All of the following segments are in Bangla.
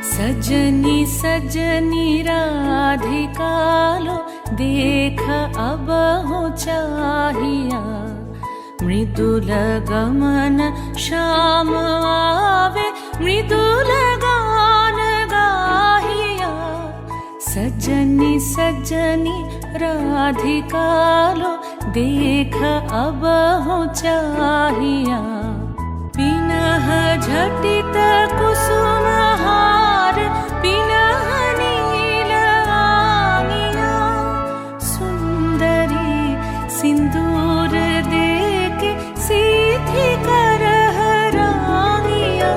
सजनी सजनी राधिका लो देख अब हो चाहिया, मृदुल गमन श्याम आवे मृदुल गान गाहिया। सजनी सजनी राधिका लो देख अब हो चाहिया, पिनह झटित कुसुम हार पिनह नील आंगिया। सुंदरी सिंदूर देके सीधी करह रांगिया।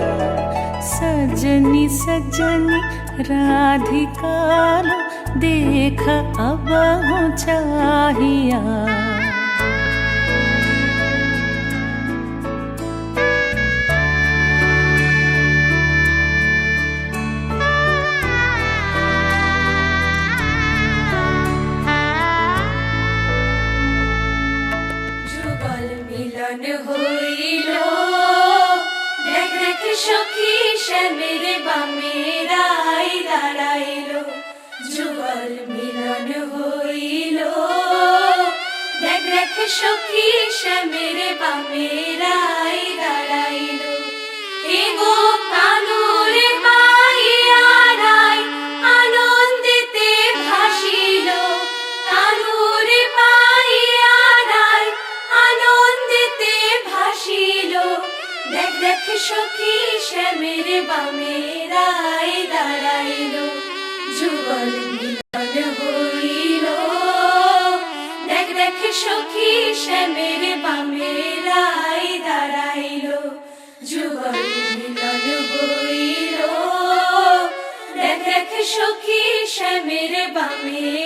सजनी सजनी राधिका लो देख अब हो चाहिया। সখী শ্যামের বামের আই দাঁড়াইল, যুগল মিলন হইল। দেখ দেখ সখী শ্যামের বামের আই দাঁড়াইল। এগো কানুর পাইয়া রাই আনন্দিতে ভাসিল, কানুর পাইয়া রাই আনন্দিতে ভাসিল। দেখ দেখ সখী শ্যামের বামের আই দাঁড়াইল, যুগল মিলন হইল। দেখ দেখ সখী শ্যামের বামের আই দাঁড়াইল, যুগল মিলন হইল। দেখ দেখ সখী শ্যামের বামের